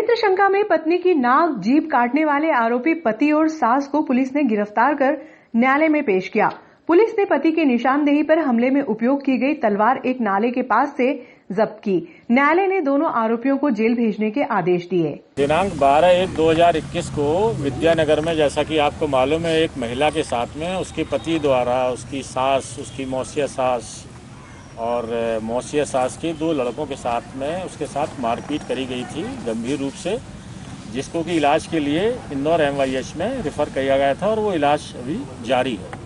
चरित्र शंका में पत्नी की नाक जीभ काटने वाले आरोपी पति और सास को पुलिस ने गिरफ्तार कर न्यायालय में पेश किया। पुलिस ने पति की निशानदेही पर हमले में उपयोग की गई तलवार एक नाले के पास से जब्त की। न्यायालय ने दोनों आरोपियों को जेल भेजने के आदेश दिए। दिनांक 12/1/2021 को विद्यानगर में, जैसा कि आपको मालूम है, एक महिला के साथ में उसके पति द्वारा उसकी सास, उसकी मौसिया सास और मौसिया सास के 2 लड़कों के साथ में उसके साथ मारपीट करी गई थी गंभीर रूप से, जिसको कि इलाज के लिए इंदौर MIH में रेफर किया गया था और वो इलाज अभी जारी है।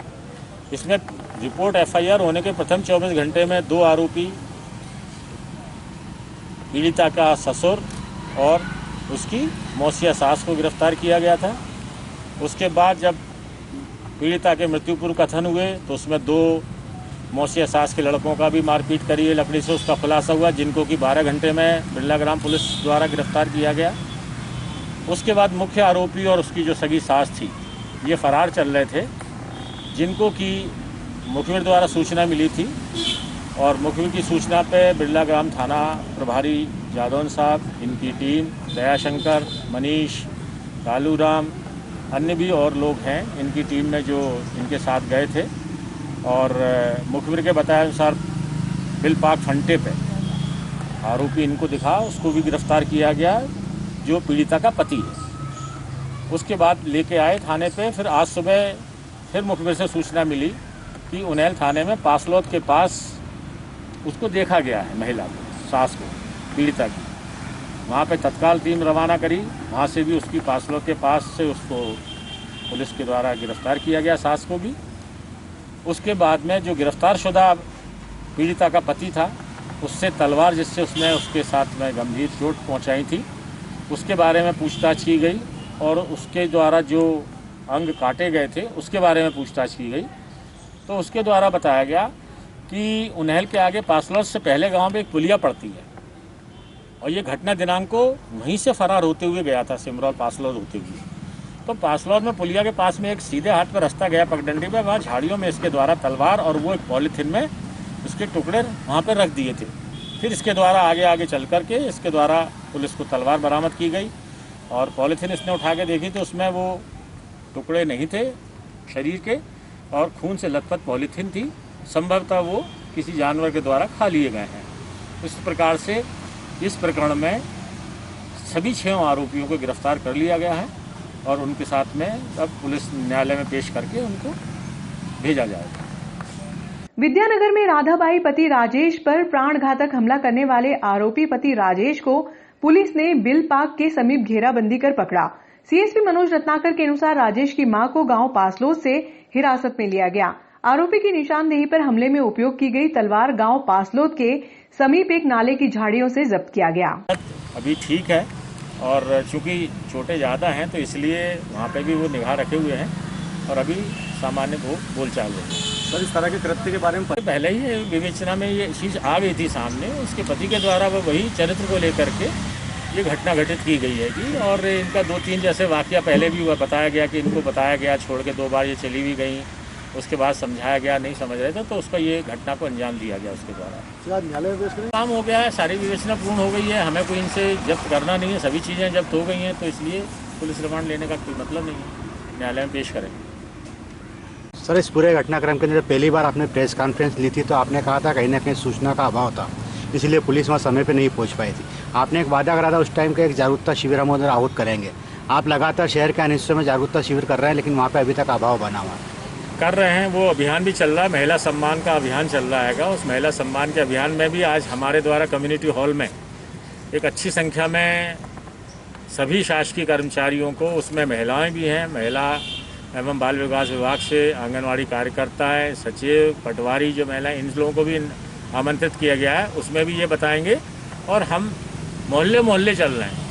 इसमें रिपोर्ट FIR होने के प्रथम 24 घंटे में 2 आरोपी, पीड़िता का ससुर और उसकी मौसिया सास को गिरफ्तार किया गया था। उसके बाद जब पीड़िता के मृत्यु पूर्व कथन हुए तो उसमें 2 मौसिया सास के लड़कों का भी मारपीट करी है लकड़ी से, उसका खुलासा हुआ, जिनको कि 12 घंटे में बिरला ग्राम पुलिस द्वारा गिरफ्तार किया गया। उसके बाद मुख्य आरोपी और उसकी जो सगी सास थी, ये फरार चल रहे थे, जिनको कि मुखबिर द्वारा सूचना मिली थी और मुखबिर की सूचना पे बिरला ग्राम थाना प्रभारी जादौन साहब, इनकी टीम, दयाशंकर, मनीष, कालूराम, अन्य भी और लोग हैं इनकी टीम में जो इनके साथ गए थे और मुखबिर के बताए अनुसार बिलपाक फंटे पे आरोपी इनको दिखा, उसको भी गिरफ्तार किया गया, जो पीड़िता का पति है। उसके बाद लेके आए थाने पे। फिर आज सुबह फिर मुखबिर से सूचना मिली कि उनैल थाने में पासलौद के पास उसको देखा गया है, महिला को, सास को, पीड़िता की। वहाँ पे तत्काल टीम रवाना करी, वहाँ से भी उसकी पासलौद के पास से उसको पुलिस के द्वारा गिरफ्तार किया गया, सास को भी। उसके बाद में जो गिरफ्तारशुदा पीड़िता का पति था, उससे तलवार जिससे उसने उसके साथ में गंभीर चोट पहुंचाई थी, उसके बारे में पूछताछ की गई और उसके द्वारा जो अंग काटे गए थे उसके बारे में पूछताछ की गई। तो उसके द्वारा बताया गया कि उनैल के आगे पासलौद से पहले गांव में एक पुलिया पड़ती है और ये घटना दिनांक को वहीं से फरार होते हुए गया था, सिमरौल पासलौद होते हुए। तो पासलौद में पुलिया के पास में एक सीधे हाथ पर रास्ता गया पगडंडी पे, वहाँ झाड़ियों में इसके द्वारा तलवार और वो एक पॉलीथिन में उसके टुकड़े वहाँ पर रख दिए थे। फिर इसके द्वारा आगे चल करके इसके द्वारा पुलिस को तलवार बरामद की गई और पॉलीथिन इसने उठा के देखी तो उसमें वो टुकड़े नहीं थे शरीर के और खून से लथपथ पॉलीथिन थी। संभवतः वो किसी जानवर के द्वारा खा लिए गए हैं। इस प्रकार से इस प्रकरण में सभी 6 आरोपियों को गिरफ्तार कर लिया गया है और उनके साथ में अब पुलिस न्यायालय में पेश करके उनको भेजा जाएगा। विद्यानगर में राधाबाई पति राजेश पर प्राणघातक हमला करने वाले आरोपी पति राजेश को पुलिस ने बिलपाक के समीप घेराबंदी कर पकड़ा। CSP मनोज रत्नाकर के अनुसार राजेश की मां को गांव पासलौद से हिरासत में लिया गया। आरोपी की निशानदेही पर हमले में उपयोग की गई तलवार गांव पासलौद के समीप एक नाले की झाड़ियों से जब्त किया गया। अभी ठीक है और चूंकि चोटें ज़्यादा हैं तो इसलिए वहाँ पे भी वो निगाह रखे हुए हैं और अभी सामान्य बोलचाल है। सर, इस तरह के कृत्य के बारे में पहले ही विवेचना में ये चीज़ आ गई थी सामने। उसके पति के द्वारा वो वही चरित्र को लेकर के ये घटना घटित की गई है कि और इनका 2-3 जैसे वाकया पहले भी हुआ, बताया गया कि इनको बताया गया, छोड़ के 2 बार ये चली भी गई, उसके बाद समझाया गया, नहीं समझ रहे थे तो उसका ये घटना को अंजाम दिया गया उसके द्वारा। न्यायालय में पेश करें? काम हो गया है, सारी विवेचना पूर्ण हो गई है, हमें कोई इनसे जब्त करना नहीं है, सभी चीज़ें जब्त हो गई हैं तो इसलिए पुलिस रिमांड लेने का कोई मतलब नहीं है, न्यायालय में पेश करेंगे। सर, इस पूरे घटनाक्रम के अंदर पहली बार आपने प्रेस कॉन्फ्रेंस ली थी तो आपने कहा था कहीं ना कहीं सूचना का अभाव था, इसलिए पुलिस वहाँ समय पे नहीं पहुँच पाई थी। आपने एक वादा करा था उस टाइम का एक जागरूकता शिविर हम उधर आहूत करेंगे। आप लगातार शहर के अन्य हिस्सों में जागरूकता शिविर कर रहे हैं लेकिन वहाँ पे अभी तक अभाव बना हुआ कर रहे हैं। वो अभियान भी चल रहा है, महिला सम्मान का अभियान चल रहा है। उस महिला सम्मान के अभियान में भी आज हमारे द्वारा कम्युनिटी हॉल में एक अच्छी संख्या में सभी शासकीय कर्मचारियों को, उसमें महिलाएं भी हैं, महिला एवं बाल विकास विभाग से आंगनवाड़ी कार्यकर्ता है, सचिव, पटवारी जो महिलाएं, इन लोगों को भी आमंत्रित किया गया है। उसमें भी ये बताएंगे और हम मोहल्ले चल रहे हैं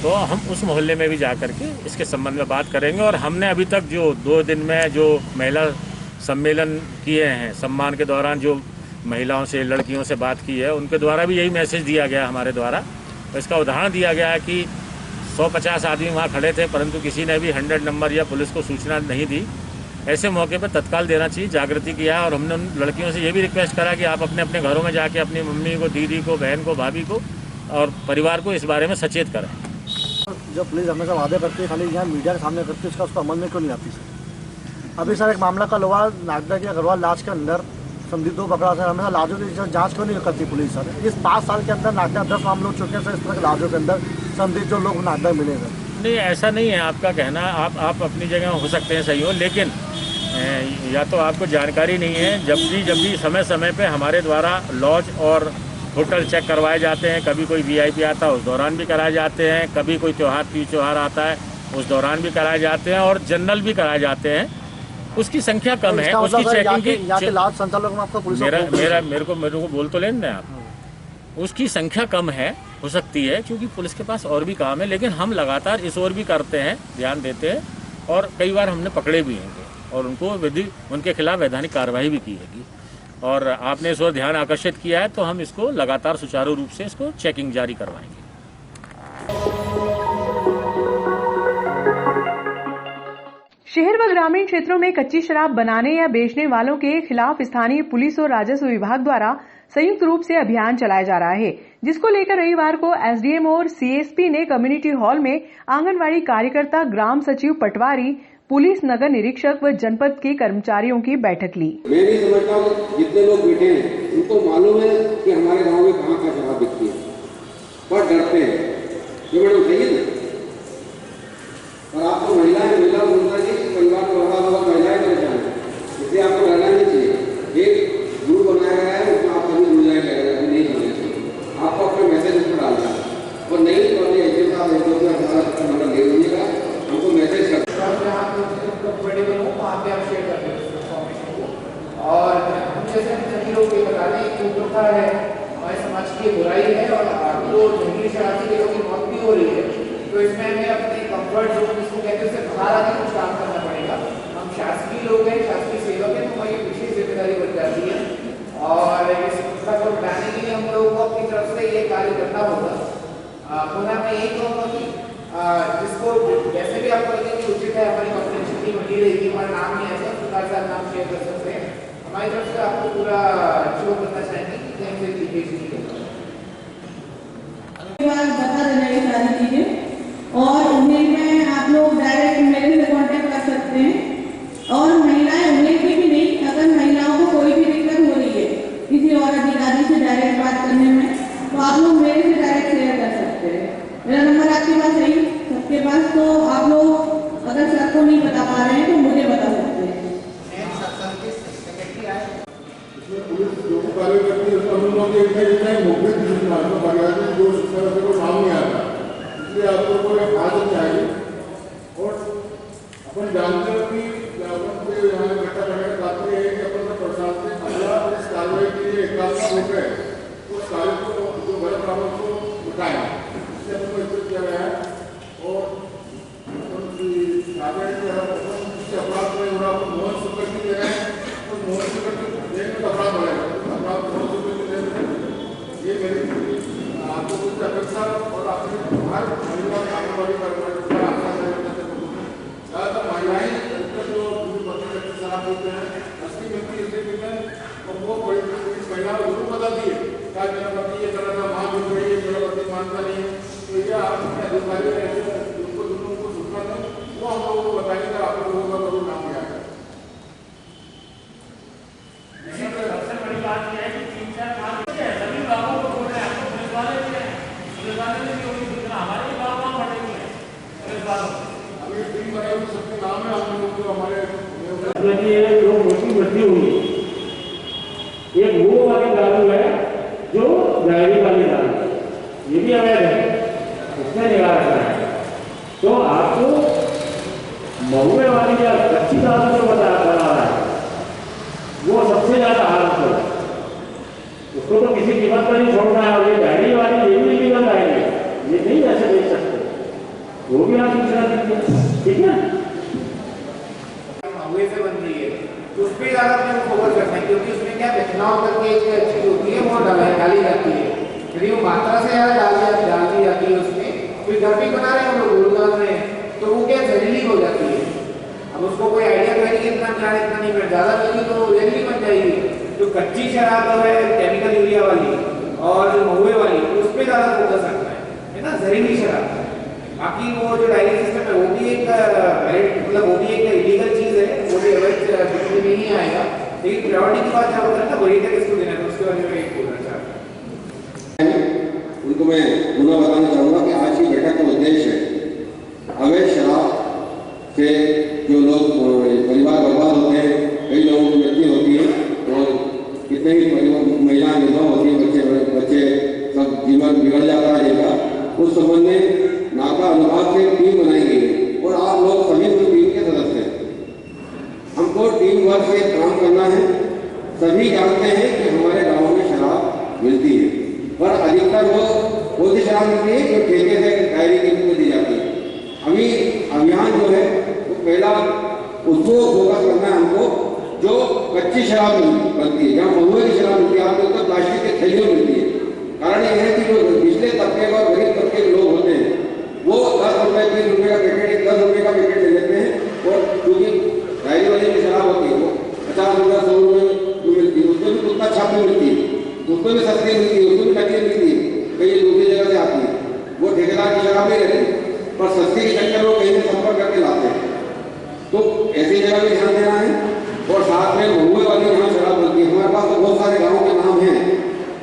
तो हम उस मोहल्ले में भी जा कर के इसके संबंध में बात करेंगे। और हमने अभी तक जो 2 दिन में जो महिला सम्मेलन किए हैं, सम्मान के दौरान जो महिलाओं से, लड़कियों से बात की है, उनके द्वारा भी यही मैसेज दिया गया हमारे द्वारा। तो इसका उदाहरण दिया गया है कि 150 आदमी वहाँ खड़े थे परंतु किसी ने भी 100 नंबर या पुलिस को सूचना नहीं दी। ऐसे मौके पर तत्काल देना चाहिए, जागृति किया है। और हमने उन लड़कियों से ये भी रिक्वेस्ट करा कि आप अपने अपने घरों में जाके अपनी मम्मी को, दीदी को, बहन को, भाभी को और परिवार को इस बारे में सचेत करें। जब पुलिस हमेशा वादे करती है, खाली यहाँ मीडिया के सामने करती है, उसका अमल में क्यों नहीं आती सर? अभी सर एक मामला कल हुआ नागदा के अग्रवाल लाज के अंदर संदीप को पकड़ा सर। हमेशा लाजों की जांच क्यों नहीं करती पुलिस सर? इस 5 साल के अंदर नागदा 10 मामले हो चुके हैं सर इस तरह के लाजों के अंदर संदीप जो लोग नागदा मिले सर। नहीं, ऐसा नहीं है आपका कहना, आप अपनी जगह हो सकते हैं सही हो, लेकिन या तो आपको जानकारी नहीं है। जब भी समय समय पे हमारे द्वारा लॉज और होटल चेक करवाए जाते हैं। कभी कोई वीआईपी आता है उस दौरान भी कराए जाते हैं, कभी कोई त्योहार आता है उस दौरान भी कराए जाते हैं, और जनरल भी कराए जाते हैं। उसकी संख्या कम है, उसकी चेकिंग की लाज संचालक में आपका पुलिस मेरे को बोल तो लेना है आप। उसकी संख्या कम है, हो सकती है, क्योंकि पुलिस के पास और भी काम है, लेकिन हम लगातार इस ओर भी करते हैं, ध्यान देते हैं, और कई बार हमने पकड़े भी हैं और उनके खिलाफ वैधानिक कार्रवाई भी की है। और आपने इस ओर ध्यान आकर्षित किया है, तो हम इसको लगातार सुचारू रूप से इसको चेकिंग जारी करवाएंगे। शहर व ग्रामीण क्षेत्रों में कच्ची शराब बनाने या बेचने वालों के खिलाफ स्थानीय पुलिस और राजस्व विभाग द्वारा संयुक्त रूप से अभियान चलाया जा रहा है, जिसको लेकर रविवार को एसडीएम और सीएसपी ने कम्युनिटी हॉल में आंगनवाड़ी कार्यकर्ता, ग्राम सचिव, पटवारी, पुलिस, नगर निरीक्षक व जनपद के कर्मचारियों की बैठक ली। मैं नहीं समझता हूँ जितने लोग बैठे हैं उनको मालूम है कि हमारे गांव में कहाँ का शराब बिकती है, पर डरते हैं। ये मैडम सही है ना? और आप तो महिला बोलता है कि परिवार में बड़ा हुआ महिलाएं परेशान है, इसलिए आपको डरना नहीं चाहिए। एक ग्रुप बनाया गया है, उसमें आप सभी जुड़ जाएंगे, नहीं जुड़ना चाहिए। आपको अपने मैसेज उसमें डालना है, और नहीं तो अपने एजेंट साहब हमारा नंबर ले लीजिएगा, हमको मैसेज कर कंफर्टेबल हो वहाँ पे आप शेयर कर दें इन्फॉर्मेशन को। और हम जैसे सभी लोग ये बता दें कि प्रथा है, हमारे समाज की बुराई है, और तो जंगली शराबी के लोगों की मौत भी हो रही है, तो इसमें हमें अपने कंफर्ट जोन जिसको कहते हैं उससे बाहर आके कुछ काम करना पड़ेगा। हम शासकीय लोग हैं, शासकीय सेवक हैं, तो हमारी विशेष जिम्मेदारी बन जाती है, और इस प्रथा को हटाने के लिए हम लोगों को अपनी तरफ से ये कार्य करना होगा। पुनः मैं यही कहूँगा कि जिसको जैसे भी आपको लगे कि उचित है, हमारी कॉन्फिडेंशियलिटी बनी रहेगी, हमारा नाम नहीं ऐसा प्रकार से नाम शेयर कर सकते हैं। हमारी तरफ से आपको पूरा शो करना चाहेंगे कि कहीं से लीकेज नहीं होगा। बता देना ये सारी चीजें, और उन्हें में आप लोग डायरेक्ट मेरे से कांटेक्ट कर सकते हैं। और महिलाएं उन्हें की भी नहीं, अगर महिलाओं को कोई भी दिक्कत हो रही है किसी और अधिकारी से डायरेक्ट बात करने में, तो आप लोग मेरे से डायरेक्ट शेयर कर सकते हैं। मेरा नंबर आपके पास है, सबके पास, तो आप लोग अगर सर को नहीं बता पा रहे हैं तो मुझे बता सकते हैं। पुलिस जो कार्य करती है उसका अनुमान इतना ही मुख्य सूचना है, तो पर्यावरण जो सूचना को सामने आता है, इसलिए आप लोगों को एक आदत चाहिए। और अपन जानते हैं कि अपन से यहाँ इकट्ठा करने की बात यह है कि अपन प्रशासन से अगला इस कार्रवाई के लिए एकात्मक हो गए, उस कार्य को जो गलत कामों को उठाएं, इससे हमको स्थित किया गया है। और अपराध में हो रहा मोहन सुकर की जगह है, उस मोहन सुकर की देख में अपराध बढ़ेगा, अपराध मोहन सुकर की देख में ये मेरी आपको कुछ अपेक्षा और अपने हर महिला आंगनबाड़ी कार्यक्रम का आशा ज़्यादातर महिलाएं जो पति शराब होते हैं असली व्यक्ति इसलिए में वो बड़ी महिला जरूर बताती है क्या मेरा पति ये कर रहा था, माँ बोल रही है, मेरा पति मानता नहीं है, तो ये आपके अधिकारी ऐसे उनको दोनों को सूचना दें, वो हम लोगों को बताएंगे, आप लोगों का जरूर नाम में आएगा। सबसे बड़ी बात यह है कि 3-4 काम सभी गाँवों को बोल रहे हैं, आपको पुलिस वाले भी हैं, पुलिस वाले ने भी होगी सूचना, हमारे गाँव में पड़ेगी पुलिस वालों अभी टीम बनाई हुई सबके नाम है, हम लोग जो हमारे वृद्धि हुई। एक वो वाली दारू है जो डायरी वाली दारू, ये भी अवैध है, उसमें निगाह रखना है। तो आपको महुए वाली या कच्ची दारू जो बता रहा है वो सबसे ज्यादा हार्मफुल है, उसको तो किसी कीमत पर नहीं छोड़ना है। और ये डायरी वाली ये भी लीगल डायरी है, ये नहीं ऐसे बेच सकते, वो भी आप सूचना दीजिए, ठीक है। महुए से बन रही है तो उस पर ज़्यादा अपने फोकस रखना है, क्योंकि उसमें क्या इथेनॉल करके एक चीज़ होती है वो डाली जाती है, यदि वो मात्रा से ज़्यादा डाल दी जाती है उसमें, फिर घर पे बना रहे हैं हम लोग रोजगार में, तो वो क्या जहरीली हो जाती है। अब उसको कोई आइडिया तो है कि इतना मिला इतना नहीं मिला, ज़्यादा मिली तो जहरीली बन जाएगी। तो कच्ची शराब है केमिकल यूरिया वाली, और जो महुए वाली उस पर ज़्यादा फोकस रखना है ना, जहरीली शराब। बाकी वो जो डायरी सिस्टम है वो भी एक मतलब वो भी एक इलीगल चीज़ है, वो भी अवैध बिक्री में ही आएगा। लेकिन प्रायोरिटी की बात क्या होता है ना, वही तक इसको देना है, उसके बारे में एक बोलना चाहता हूँ। उनको मैं पुनः बताना चाहूँगा कि आज की बैठक का उद्देश्य है अवैध शराब से जो लोग परिवार बर्बाद होते हैं, कई लोगों की मृत्यु होती है और कितने ही महिलाएं विधवा होती हैं, बच्चे सब जीवन बिगड़ जाता है जिनका, उस संबंध में नाका अनुभाग से टीम बनाई गई है और आप लोग सभी उस टीम के सदस्य हैं। हमको टीम वर्क से काम करना है। सभी जानते हैं कि हमारे गाँव में शराब मिलती है, पर अधिकतर वो कौन सी शराब मिलती है जो ठेके से डायरी के रूप में दी जाती है। अभी अभियान जो है वो पहला उसको फोकस करना है हमको, जो कच्ची शराब बनती है, जहाँ महुए की शराब मिलती है, आपको तो प्लास्टिक के थैलियों मिलती है। कारण यह है कि जो पिछले तबके और गरीब तबके के लोग होते हैं वो 10 रुपये 20 रुपये का पैकेट 10 रुपये का पैकेट ले लेते हैं और क्योंकि डायरी वाली जो शराब होती है वो 50 रुपये 100 रुपये जो मिलती है उसमें भी उतना छाप में मिलती है, उसमें भी सस्ती मिलती है, उसमें भी नकली मिलती है, कहीं दूसरी जगह से आती है। वो ठेकेदार की शराब नहीं रहती पर सस्ती के चक्कर में कहीं से संपर्क करके लाते हैं। तो ऐसी जगह भी ध्यान देना है। और साथ में महुए वाली यहाँ शराब बनती है। हमारे पास तो बहुत सारे गाँव के नाम हैं,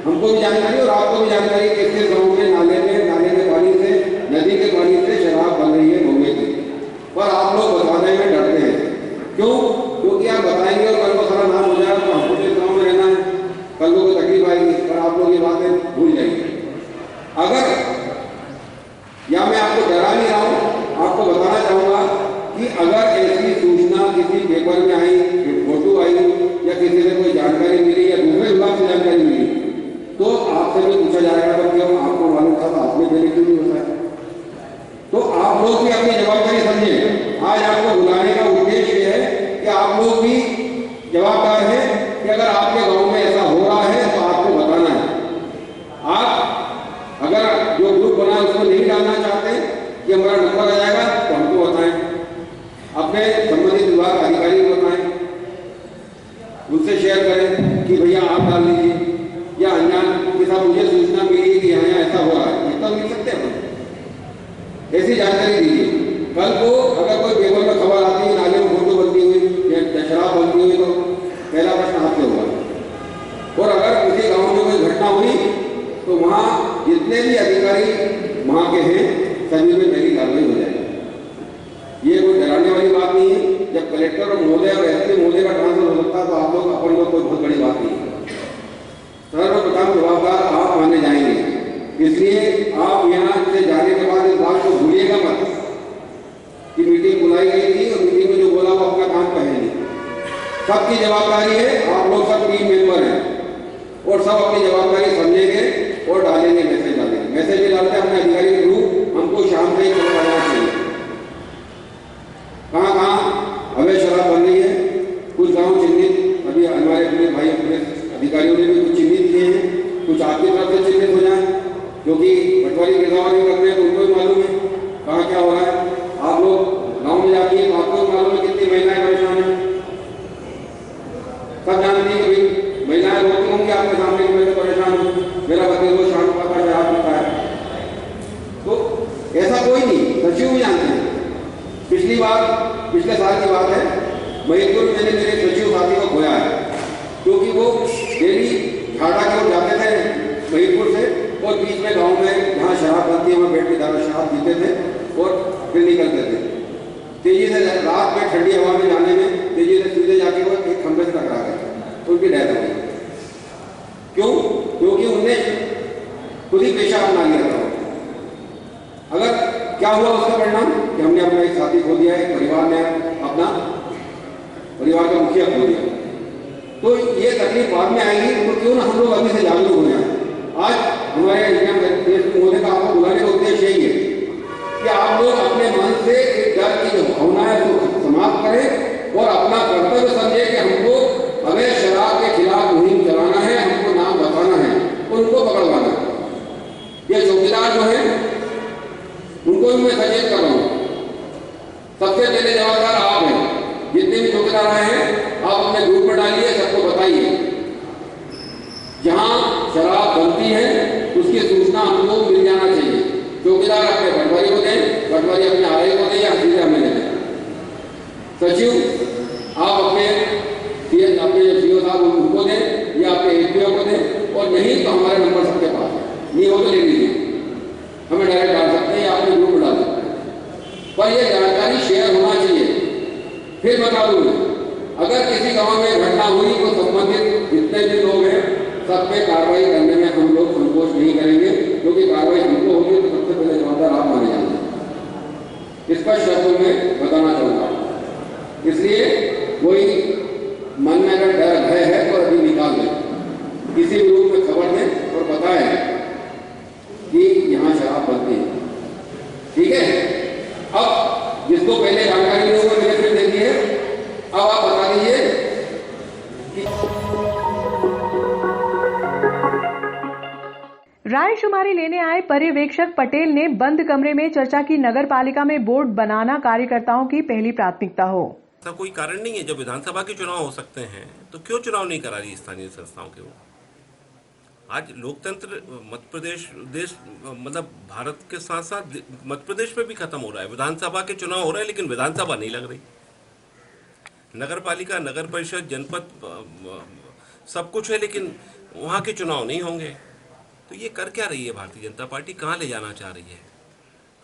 हमको भी जानकारी और आपको भी जानकारी कि किस गाँव में नाले के पानी से नदी के पानी से शराब बन रही है महुए की, पर आप लोग बताने में डरते हैं। क्यों? क्योंकि आप बताएंगे और कल को सारा नाम हो जाएगा तो हमको इस गाँव में रहना है, कल को तकलीफ आएगी, पर आप लोग ये बातें भूल जाएंगे। अगर या मैं आपको डरा नहीं रहा हूँ, आपको बताना चाहूँगा कि अगर ऐसी सूचना किसी पेपर में आई, फोटो आई या किसी से कोई जानकारी मिली या दूसरे विभाग से जानकारी मिली तो आपसे भी पूछा जाएगा तो क्यों आपको मालूम था तो आपने पहले क्यों नहीं बताया। तो आप लोग भी अपनी जवाबदारी समझें। आज आपको बुलाने का उद्देश्य ये है कि आप लोग भी जवाबदार हैं कि अगर आपके गांव में ऐसा हो रहा है तो आपको बताना है। आप अगर जो ग्रुप बना है उसको नहीं डालना चाहते कि हमारा नंबर आ जाएगा तो हमको बताएं, अपने संबंधित विभाग अधिकारी को बताएं, उनसे शेयर करें कि भैया आप डाल लीजिए या अनजान के साथ मुझे सूचना मिली कि यहाँ ऐसा हो रहा है, इतना मिल सकते हैं। ऐसी जानकारी दीजिए। कल को अगर कोई पेपर में खबर आती है नाले में फोटो बनती हुई या शराब बनती हुई तो पहला प्रश्न आपसे होगा। और अगर किसी गांव में कोई घटना हुई तो वहाँ जितने भी अधिकारी वहाँ के हैं सभी में मेरी कार्रवाई हो जाएगी। ये कोई डराने वाली बात नहीं है। जब कलेक्टर और महोदय और एसपी महोदय का ट्रांसफर हो सकता है तो आप लोग अपन लोग कोई बहुत बड़ी बात नहीं है। सर्वप्रथम जवाबदार आप माने जाएंगे, इसलिए आप यहाँ से जाने के बाद इस बात को भूलिएगा मत कि मीटिंग बुलाई गई थी और मीटिंग में जो बोला वो अपना काम कहेंगे। सबकी जवाबदारी है, आप लोग सब टीम मेंबर हैं और सब अपनी जवाबदारी समझेंगे और डालेंगे, मैसेज डालेंगे। मैसेज भी डालते हैं अपने अधिकारी के ग्रुप, हमको शाम से ही करवाना चाहिए कहाँ कहाँ अवैध शराब बन रही है। कुछ गाँव चिन्हित अभी हमारे पुलिस भाई पुलिस अधिकारियों ने भी कुछ चिन्हित किए हैं, कुछ आपकी तरफ से चिन्हित हो जाए क्योंकि पटवारी गिरदावरी करते हैं तो उनको भी मालूम है कहाँ क्या हो रहा है। आप लोग गाँव में जाती है तो आपको भी मालूम है कितनी महिलाएं परेशान हैं। सब जानती है कि महिलाएं रोती होंगी आपके सामने कि मैं तो परेशान हूँ, मेरा पति रोज शाम को आता शराब पीता है। तो ऐसा कोई नहीं, सचिव भी जानते हैं। पिछले साल की बात है, महीदपुर में मैंने मेरे सचिव साथी को खोया है क्योंकि वो डेली झाड़ा की ओर जाते थे महीदपुर से और बीच में गांव में जहाँ शराब बनती है वहाँ बैठ के ज़्यादा शराब पीते थे और फिर निकलते थे। तेजी से रात में ठंडी हवा में जाने में तेजी से सीधे जाके वो एक खंभे से टकरा गए, उनकी डेथ हो गई। क्यों? क्योंकि उनने खुद ही पेशा अपना लिया था। अगर क्या हुआ उसका परिणाम कि हमने अपना एक साथी खो दिया, एक परिवार ने अपना परिवार का मुखिया खो दिया। तो ये तकलीफ बाद में आएगी तो क्यों ना हम लोग अभी से जागरूक हो जाए। आज हमारे देश मोदी का आपको बुलाने का उद्देश्य यही है कि आप लोग अपने मन से एक डर की जो भावना है उसको समाप्त करें और अपना कर्तव्य समझे कि हमको अवैध शराब के खिलाफ मुहिम चलाना है, हमको नाम बताना है, उनको पकड़वाना है। ये चौकीदार जो है उनको भी मैं सचेत कर रहा हूँ। सबसे पहले जवाबदार आप हैं। जितने भी चौकीदार आए हैं आप अपने ग्रुप में डालिए, सबको बताइए जहाँ शराब शराब बनती है उसकी सूचना हमको मिल जाना चाहिए। चौकीदार अपने पटवारी को दें, पटवारी अपने आरआई को दें या हसीजा में दें। सचिव आप अपने सीओ साहब उनको दें या अपने एसपीओ को दें, और नहीं तो हमारे नंबर सबके पास है, नहीं हो तो ले लीजिए, हमें डायरेक्ट डाल सकते हैं या अपने ग्रुप में डाल सकते हैं, पर यह जानकारी शेयर होना चाहिए। फिर बता दूँ, अगर किसी गांव में घटना हुई तो संबंधित जितने भी लोग हैं सब पे कार्रवाई करने में हम लोग संकोच नहीं करेंगे, क्योंकि कार्रवाई हमको होगी तो सबसे पहले जवाबदार आप माने जाएंगे। स्पष्ट शब्दों में बताना चाहूँगा। इसलिए कोई मन में अगर डर भय है तो अभी निकाल दें, किसी भी रूप में खबर दें और बताएं कि यहाँ शराब बनती है। ठीक है, अब जिसको पहले जानकारी नहीं हुई मैंने फिर दे दी है, अब आप बता दीजिए कि राय शुमारी लेने आए पर्यवेक्षक पटेल ने बंद कमरे में चर्चा की नगर पालिका में बोर्ड बनाना कार्यकर्ताओं की पहली प्राथमिकता हो। ऐसा कोई कारण नहीं है, जब विधानसभा के चुनाव हो सकते हैं तो क्यों चुनाव नहीं करा रही स्थानीय संस्थाओं के। वो आज लोकतंत्र मध्य प्रदेश देश मतलब भारत के साथ साथ मध्य प्रदेश में भी खत्म हो रहा है। विधानसभा के चुनाव हो रहे हैं लेकिन विधानसभा नहीं लग रही। नगर पालिका, नगर परिषद, जनपद सब कुछ है लेकिन वहाँ के चुनाव नहीं होंगे। तो ये कर क्या रही है भारतीय जनता पार्टी, कहाँ ले जाना चाह रही है।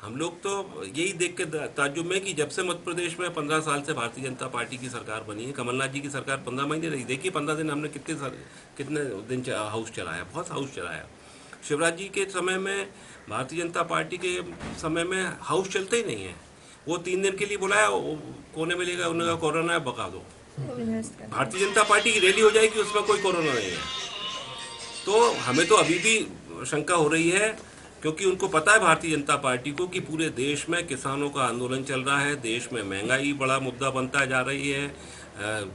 हम लोग तो यही देख के ताज्जुब में कि जब से मध्य प्रदेश में 15 साल से भारतीय जनता पार्टी की सरकार बनी है, कमलनाथ जी की सरकार 15 महीने रही। देखिए 15 दिन हमने कितने दिन हाउस चलाया, बहुत हाउस चलाया। शिवराज जी के समय में, भारतीय जनता पार्टी के समय में हाउस चलते ही नहीं है। वो 3 दिन के लिए बुलाया, कोने में लेगा, उन्होंने कहा कोरोना है भगा दो। भारतीय जनता पार्टी की रैली हो जाएगी उसमें कोई कोरोना नहीं है। तो हमें तो अभी भी शंका हो रही है, क्योंकि उनको पता है भारतीय जनता पार्टी को कि पूरे देश में किसानों का आंदोलन चल रहा है, देश में महंगाई बड़ा मुद्दा बनता जा रही है।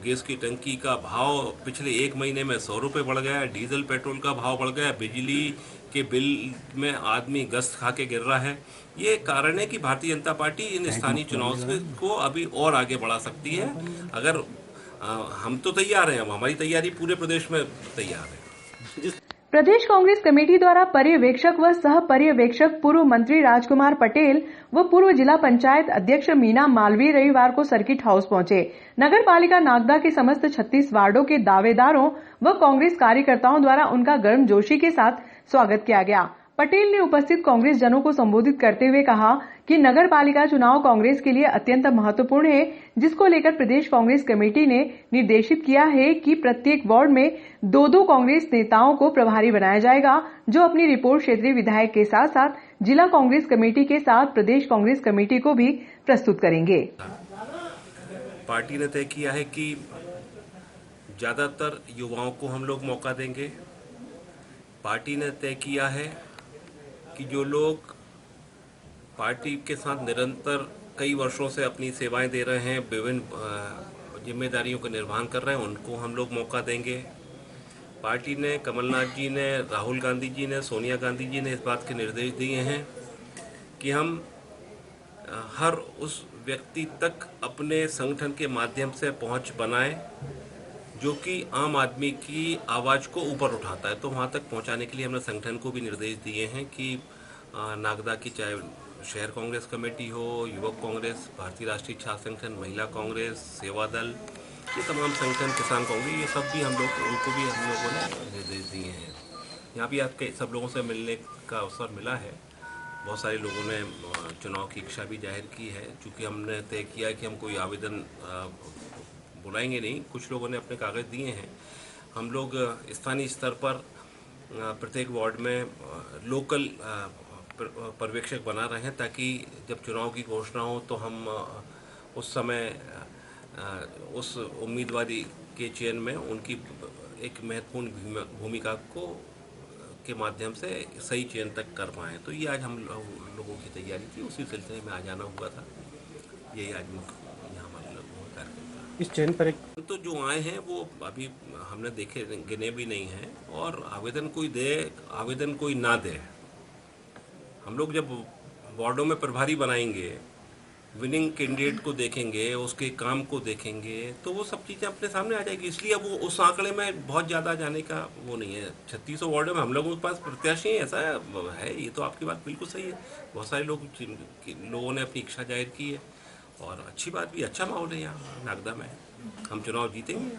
गैस की टंकी का भाव पिछले 1 महीने में 100 रुपये बढ़ गया, डीजल पेट्रोल का भाव बढ़ गया, बिजली के बिल में आदमी गश्त खा के गिर रहा है। ये कारण है कि भारतीय जनता पार्टी इन स्थानीय चुनाव को अभी और आगे बढ़ा सकती है। अगर हम तो तैयार हैं, अब हमारी तैयारी पूरे प्रदेश में तैयार है। प्रदेश कांग्रेस कमेटी द्वारा पर्यवेक्षक व सह पर्यवेक्षक पूर्व मंत्री राजकुमार पटेल व पूर्व जिला पंचायत अध्यक्ष मीना मालवीय रविवार को सर्किट हाउस पहुंचे। नगर पालिका नागदा के समस्त 36 वार्डों के दावेदारों व कांग्रेस कार्यकर्ताओं द्वारा उनका गर्मजोशी के साथ स्वागत किया गया। पटेल ने उपस्थित कांग्रेस जनों को संबोधित करते हुए कहा कि नगर पालिका चुनाव कांग्रेस के लिए अत्यंत महत्वपूर्ण है, जिसको लेकर प्रदेश कांग्रेस कमेटी ने निर्देशित किया है कि प्रत्येक वार्ड में 2-2 कांग्रेस नेताओं को प्रभारी बनाया जाएगा, जो अपनी रिपोर्ट क्षेत्रीय विधायक के साथ साथ जिला कांग्रेस कमेटी के साथ प्रदेश कांग्रेस कमेटी को भी प्रस्तुत करेंगे। पार्टी ने तय किया है कि ज्यादातर युवाओं को हम लोग मौका देंगे। पार्टी ने तय किया है कि जो लोग पार्टी के साथ निरंतर कई वर्षों से अपनी सेवाएं दे रहे हैं, विभिन्न जिम्मेदारियों का निर्वहन कर रहे हैं, उनको हम लोग मौका देंगे। पार्टी ने, कमलनाथ जी ने, राहुल गांधी जी ने, सोनिया गांधी जी ने इस बात के निर्देश दिए हैं कि हम हर उस व्यक्ति तक अपने संगठन के माध्यम से पहुंच बनाएं जो कि आम आदमी की आवाज़ को ऊपर उठाता है। तो वहाँ तक पहुँचाने के लिए हमने संगठन को भी निर्देश दिए हैं कि नागदा की चाहे शहर कांग्रेस कमेटी हो, युवक कांग्रेस, भारतीय राष्ट्रीय छात्र संगठन, महिला कांग्रेस, सेवा दल, ये तमाम संगठन, किसान कांग्रेस, ये सब भी हम लोगों ने निर्देश दिए हैं। यहाँ भी आपके सब लोगों से मिलने का अवसर मिला है। बहुत सारे लोगों ने चुनाव की इच्छा भी जाहिर की है। चूँकि हमने तय किया कि हम कोई आवेदन बुलाएंगे नहीं, कुछ लोगों ने अपने कागज़ दिए हैं। हम लोग स्थानीय स्तर पर प्रत्येक वार्ड में लोकल पर्यवेक्षक बना रहे हैं, ताकि जब चुनाव की घोषणा हो तो हम उस समय उस उम्मीदवारी के चयन में उनकी एक महत्वपूर्ण भूमिका के माध्यम से सही चयन तक कर पाएँ। तो ये आज हम लोगों की तैयारी थी, उसी सिलसिले में आज आना हुआ था। यही आज हमारे लोगों का कार्यक्रम। इस चयन पर तो जो आए हैं वो अभी हमने देखे गिने भी नहीं हैं, और आवेदन कोई दे, आवेदन कोई ना दे। हम लोग जब वार्डों में प्रभारी बनाएंगे विनिंग कैंडिडेट को देखेंगे, उसके काम को देखेंगे, तो वो सब चीज़ें अपने सामने आ जाएगी। इसलिए अब वो उस आंकड़े में बहुत ज़्यादा जाने का वो नहीं है। 3600 वार्डों में हम लोगों के पास प्रत्याशी ऐसा है, ये तो आपकी बात बिल्कुल सही है। बहुत सारे लोगों ने अपनी इच्छा जाहिर की है और अच्छी बात भी, अच्छा माहौल है यहाँ नागदा में, हम चुनाव जीतेंगे।